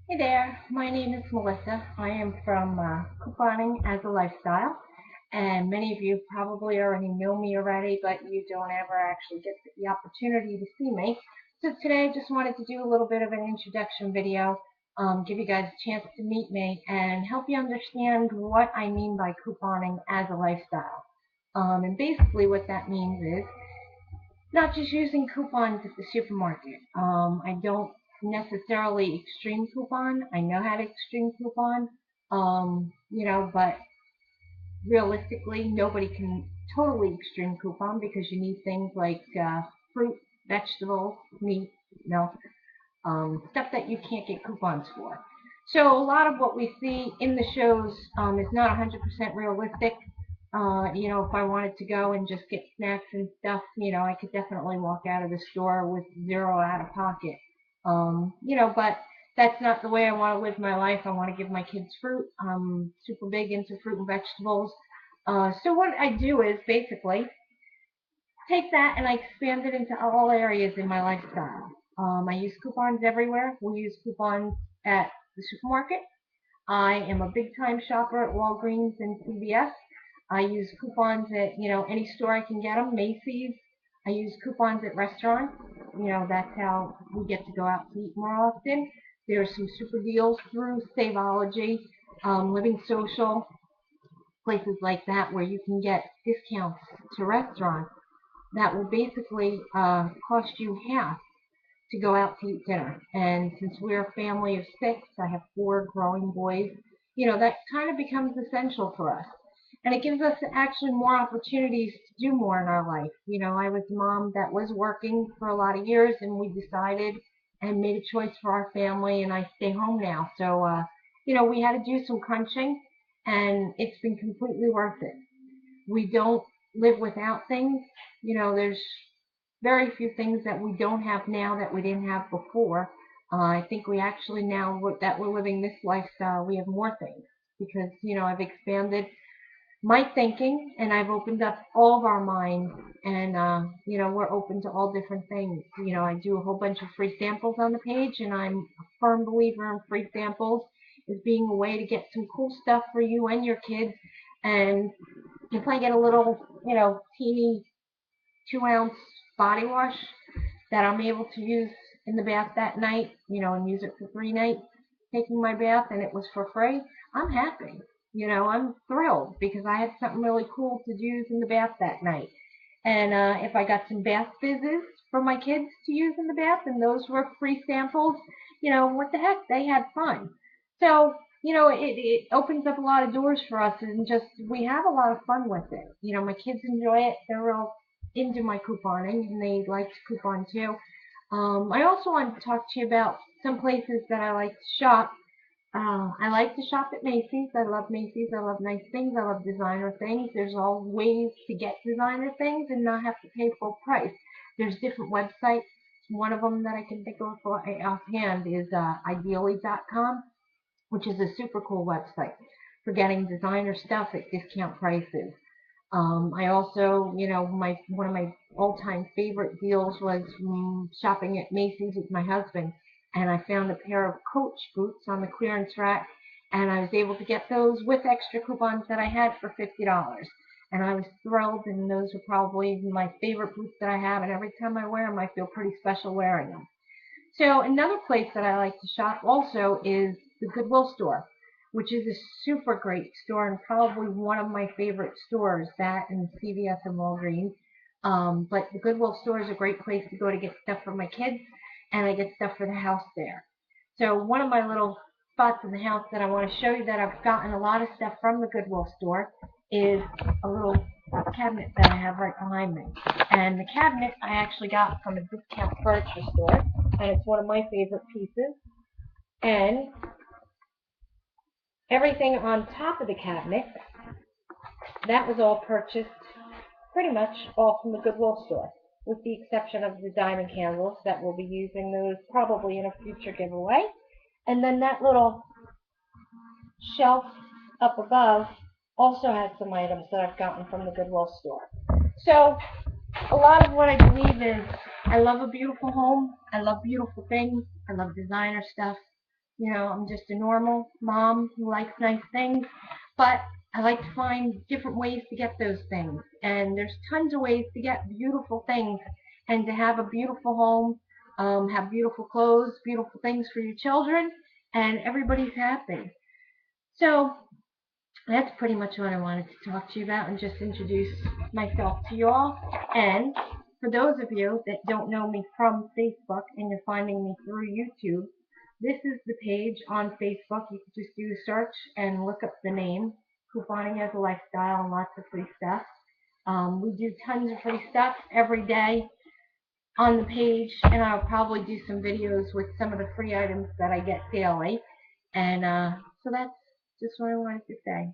Hey there, my name is Melissa. I am from Couponing as a Lifestyle, and many of you probably already know me already, but you don't ever actually get the opportunity to see me. So today I just wanted to do a little bit of an introduction video, give you guys a chance to meet me and help you understand what I mean by couponing as a lifestyle. And basically what that means is not just using coupons at the supermarket. I don't necessarily extreme coupon. I know how to extreme coupon, but realistically, nobody can totally extreme coupon because you need things like fruit, vegetables, meat, milk, stuff that you can't get coupons for. So a lot of what we see in the shows is not 100% realistic. If I wanted to go and just get snacks and stuff, I could definitely walk out of the store with zero out of pocket. But that's not the way I want to live my life. I want to give my kids fruit. I'm super big into fruit and vegetables. So what I do is basically take that and I expand it into all areas in my lifestyle. I use coupons everywhere. We use coupons at the supermarket. I am a big time shopper at Walgreens and CVS. I use coupons at any store I can get them. Macy's. I use coupons at restaurants. That's how we get to go out to eat more often. There are some super deals through Saveology, Living Social, places like that where you can get discounts to restaurants that will basically cost you half to go out to eat dinner. And since we're a family of six, I have four growing boys, that kind of becomes essential for us. And it gives us actually more opportunities to do more in our life. I was a mom that was working for a lot of years, and we decided and made a choice for our family, and I stay home now. So, we had to do some crunching, and it's been completely worth it. We don't live without things. There's very few things that we don't have now that we didn't have before. I think we actually now that we're living this lifestyle, we have more things because I've expanded my thinking and I've opened up all of our minds, and we're open to all different things. I do a whole bunch of free samples on the page, and I'm a firm believer in free samples as being a way to get some cool stuff for you and your kids. And if I get a little teeny 2-ounce body wash that I'm able to use in the bath that night, and use it for 3 nights taking my bath, and it was for free, I'm happy. I'm thrilled because I had something really cool to use in the bath that night. And if I got some bath fizzes for my kids to use in the bath, and those were free samples, what the heck, they had fun. So, it opens up a lot of doors for us, and just we have a lot of fun with it. My kids enjoy it. They're real into my couponing, and they like to coupon too. I also want to talk to you about some places that I like to shop. I like to shop at Macy's. I love Macy's. I love nice things. I love designer things. There's all ways to get designer things and not have to pay full price. There's different websites. One of them that I can think of offhand is ideally.com, which is a super cool website for getting designer stuff at discount prices. I also, my one of my all-time favorite deals was shopping at Macy's with my husband, and I found a pair of Coach boots on the clearance rack, and I was able to get those with extra coupons that I had for $50. And I was thrilled, and those are probably my favorite boots that I have, and every time I wear them, I feel pretty special wearing them. So another place that I like to shop also is the Goodwill store, which is a super great store and probably one of my favorite stores, that and CVS and Walgreens. But the Goodwill store is a great place to go to get stuff for my kids, and I get stuff for the house there. So one of my little spots in the house that I want to show you that I've gotten a lot of stuff from the Goodwill store is a little cabinet that I have right behind me. And the cabinet I actually got from a discount furniture store, and it's one of my favorite pieces. And everything on top of the cabinet, that was all purchased pretty much all from the Goodwill store, with the exception of the diamond candles that we'll be using those probably in a future giveaway. And then that little shelf up above also has some items that I've gotten from the Goodwill store. So a lot of what I believe is I love a beautiful home. I love beautiful things. I love designer stuff. You know, I'm just a normal mom who likes nice things, but I like to find different ways to get those things. And there's tons of ways to get beautiful things and to have a beautiful home, have beautiful clothes, beautiful things for your children, and everybody's happy. So that's pretty much what I wanted to talk to you about and just introduce myself to you all. And for those of you that don't know me from Facebook and you're finding me through YouTube, this is the page on Facebook. You can just do a search and look up the name, Couponing as a Lifestyle, and lots of free stuff. We do tons of free stuff every day on the page, and I'll probably do some videos with some of the free items that I get daily. And so that's just what I wanted to say.